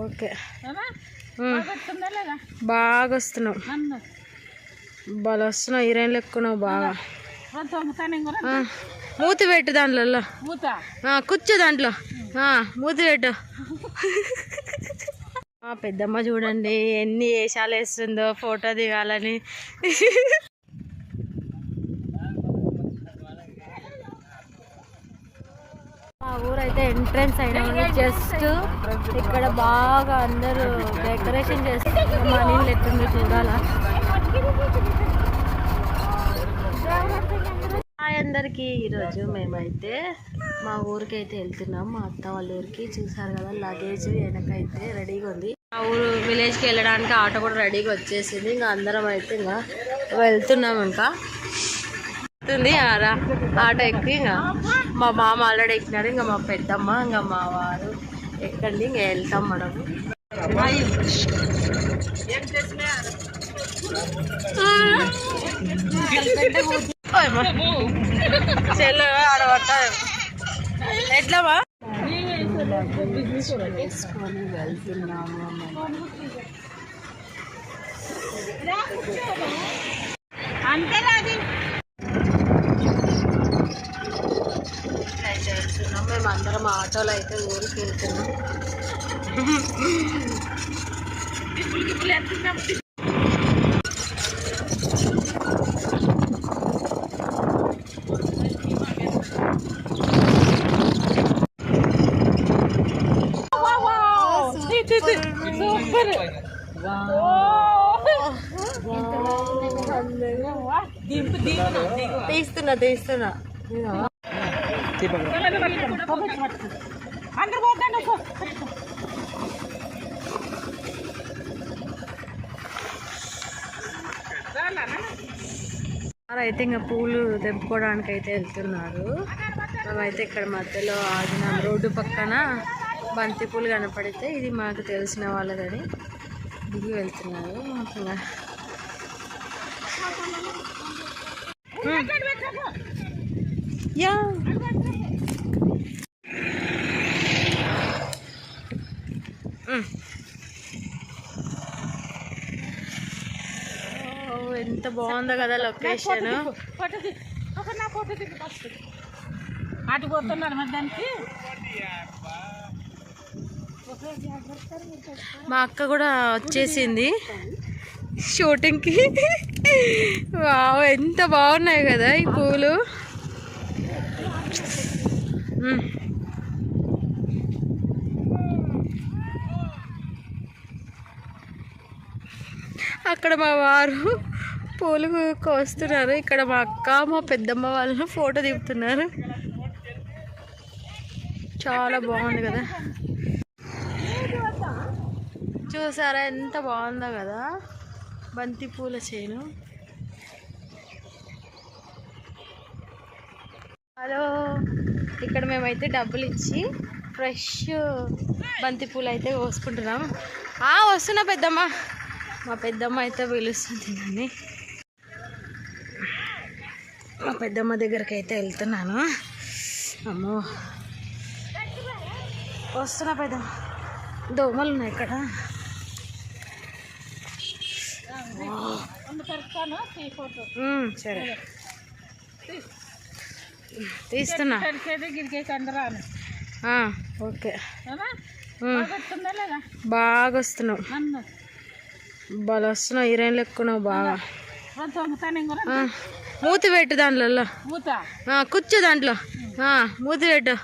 Okay బాగా వస్తున్నావు, బాగా వస్తున్నావు, హీరోయిన్లు ఎక్కున్నావు బాగా. మూతి పెట్టు దాంట్లో, కూర్చో దాంట్లో, మూతి పెట్టు. పెద్దమ్మ చూడండి ఎన్ని వేషాలు వేస్తుందో ఫోటో దిగాలని. మా ఊరైతే ఎంట్రన్స్ అయినా జస్ట్ ఇక్కడ బాగా అందరూ డెకరేషన్ చేస్తారు. మనీళ్ళు ఎట్టుంది చూడాలా. హాయ్ అందరికీ, ఈరోజు మేమైతే మా ఊరికి అయితే వెళ్తున్నాం, మా అత్త వాళ్ళ ఊరికి. చూసారు కదా లగేజ్ వెనకైతే రెడీగా ఉంది. మా ఊరు విలేజ్కి వెళ్ళడానికి ఆటో కూడా రెడీగా వచ్చేసింది. ఇంకా అందరం అయితే ఇంకా వెళ్తున్నాం. ఇంకా ఆటో ఎక్కి ఇంకా మా మామ ఆల్రెడీ ఎక్కినారు. ఇంకా మా పెద్దమ్మ ఇంకా మా వారు ఎక్కండి, ఇంకా వెళ్తాం మనము. చెల్లు ఆడబట్ట ఎట్లమా వేసుకొని వెళ్తున్నాము. అయితే వెళ్తున్నాం మేము అందరం ఆటోలో అయితే ఊరికి వెళ్తున్నాం. తీస్తున్నా అయితే ఇంకా పూలు తెంపుకోవడానికి అయితే వెళ్తున్నారు. మేమైతే ఇక్కడ మధ్యలో ఆగినాం. రోడ్డు పక్కన బంతి పూలు కనపడితే ఇది మాకు తెలిసిన వాళ్ళదని దిగి వెళ్తున్నారు. యా ఎంత బాగుందో కదా లొకేషన్. మా అక్క కూడా వచ్చేసింది షూటింగ్కి. వావ్ ఎంత బాగున్నాయి కదా ఈ పూలు. అక్కడ మా వారు పూలు కోస్తున్నారు. ఇక్కడ మా అక్క మా పెద్దమ్మ వాళ్ళు ఫోటో దిగుతున్నారు. చాలా బాగుంది కదా, చూసారా ఎంత బాగుందో కదా బంతి పూల చేను. హలో, ఇక్కడ మేమైతే డబ్బులు ఇచ్చి ఫ్రెష్ బంతి పూలు అయితే కోసుకుంటున్నాం. వస్తున్నా పెద్దమ్మ, మా పెద్దమ్మ అయితే పిలుస్తుంది నన్ను. మా పెద్దమ్మ దగ్గరికి అయితే వెళ్తున్నాను. అమ్మో వస్తున్నా పెద్దమ్మ, దోమలు ఉన్నాయి ఇక్కడ. సరే తీస్తున్నా. ఓకే బాగా వస్తున్నావు, బాగా వస్తున్నావు, హీరోయిన్లు ఎక్కున్నావు బాగా. మూతి పెట్టు దాంట్లో, కూర్చో దాంట్లో, మూతి పెట్టు.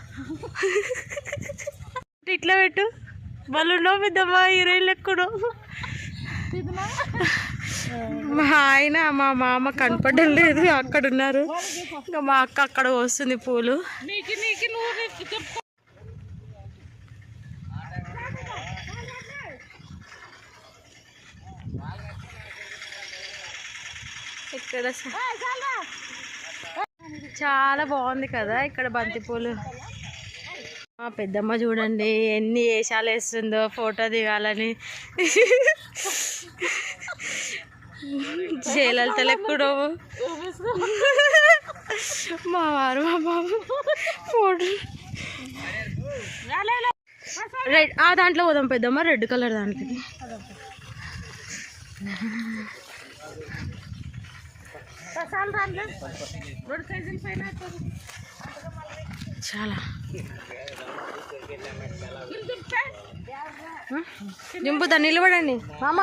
ఇట్లా పెట్టు, వాళ్ళు పెద్దమ్మా హీరోయిన్లు ఎక్కున్నావు. మా ఆయన మా మామ కనపడడం లేదు, అక్కడ ఉన్నారు. ఇంకా మా అక్క అక్కడ వస్తుంది పూలు. ఇక్కడ చాలా బాగుంది కదా ఇక్కడ బంతిపూలు. మా పెద్దమ్మ చూడండి ఎన్ని వేషాలు వేస్తుందో ఫోటో దిగాలని. జయలలితలు ఎక్కడో మా వారు మా బాబు ఫోటో. రెడ్ ఆ దాంట్లో పోదాం పెద్దమ్మ, రెడ్ కలర్ దానికి. చాలా దింపుతా, నిలబడండి మామ.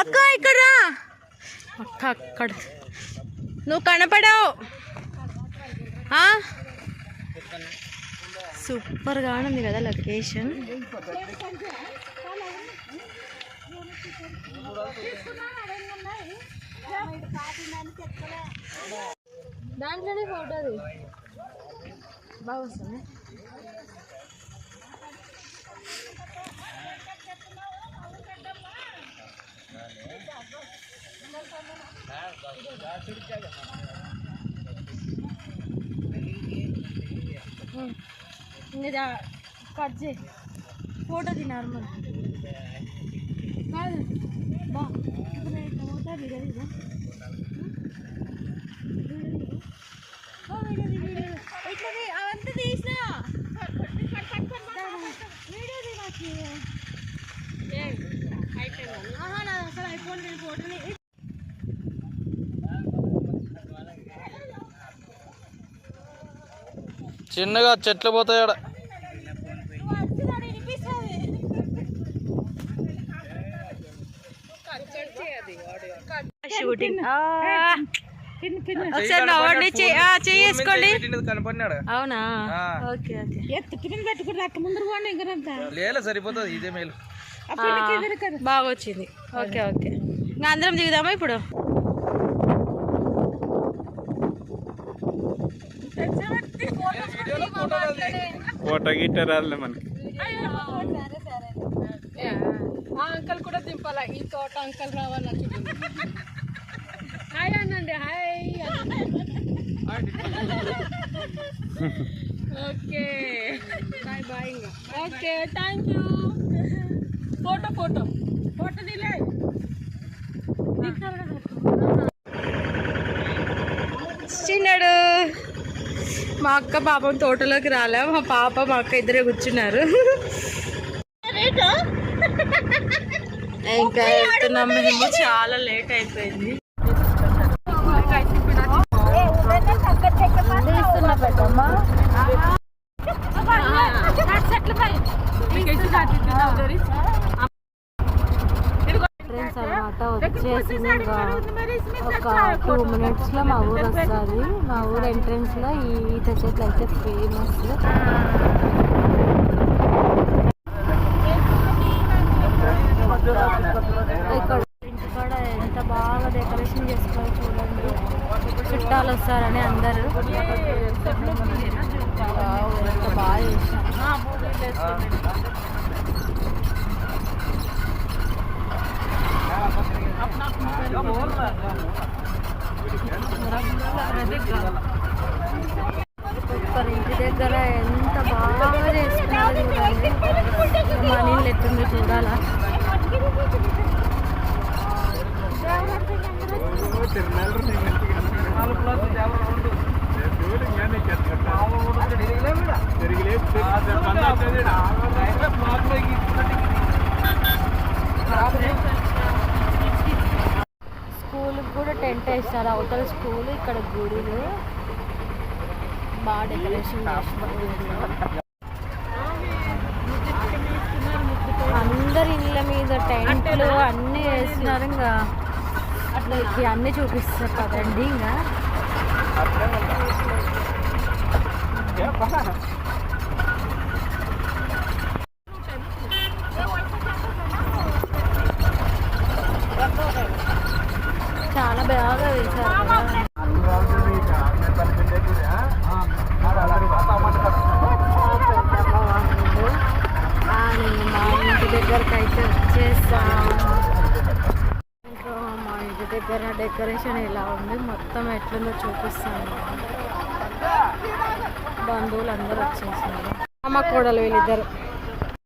అక్క ఇక్కడ అక్క, అక్కడ నువ్వు కనపడావు. సూపర్గా ఉంది కదా లొకేషన్. దాంట్లోనే ఫోటోది బాగా వస్తుంది. ఇంకా కట్ చేయి, ఫోటోది నార్మల్ కాదు. బా పోతుంది కదా, ఇట్లా అవంతా తీసినా వీడియోది నాకు అసలు అయిపోయింది నేను ఫోటోని. చిన్నగా చెట్లు పోతాయి ఆడ. షూటింగ్ ఒకసారి అవార్డు చేసుకోండి. అవునా, ఓకే లేదు సరిపోతుంది, ఇదే మేలు. బాగా వచ్చింది. ఓకే ఓకే, ఇంకా అందరం దిగుదామా ఇప్పుడు? ఫోటో గిట్ట రాలే మనకి. అంకల్ కూడా దింపాలా, ఈ తోట అంకల్ రావాలని. హాయ్ అనండి, hi. Okay bye bye. Okay thank you. Photo photo photo దిలే. చిన్నాడు మా అక్క పాపం తోటలోకి రాలే, మా పాప మా అక్క ఇద్దరే కూర్చున్నారు. ఇంకా వెళ్తున్నాం మేము, చాలా లేట్ అయిపోయింది. ఫ్రెండ్స్ అనమాట వచ్చేసి ఒక 2 minutesలో మా ఊరు వస్తుంది. మా ఊరు ఎంట్రన్స్లో ఈ ఈత చెట్లు అయితే ఫేమస్. ఇక్కడ ఇంటికాడ ఎంత బాగా డెకరేషన్ చేసుకోవాలి చూడండి, చుట్టాలు వస్తారని అందరూ ఎంత బాగా చేశారు. ఇంటి దగ్గర ఎంత బాగా చేస్తున్నారు చూడండి, మనీళ్ళు ఎట్టుందో చూడాలా. స్కూల్కి కూడా టెంట్ వేస్తారు, అవతల స్కూల్, ఇక్కడ గుడులు బాగా డెకరేషన్ చేస్తున్నారు. అందరి ఇళ్ళ మీద టెంట్లు అన్నీ వేస్తున్నారు. ఇంకా అన్నీ చూపిస్తారు కదండి. ఇంకా చాలా బాగా వేశారు. మా ఇంటి దగ్గరకు అయితే వచ్చేసాం. ఇంకా మా ఇంటి దగ్గర డెకరేషన్ ఎలా ఉంది, మొత్తం ఎట్లుందో చూపిస్తాను. బంధువులు అందరూ వచ్చేసారు, అమ్మ కోడలు వీళ్ళిద్దరు.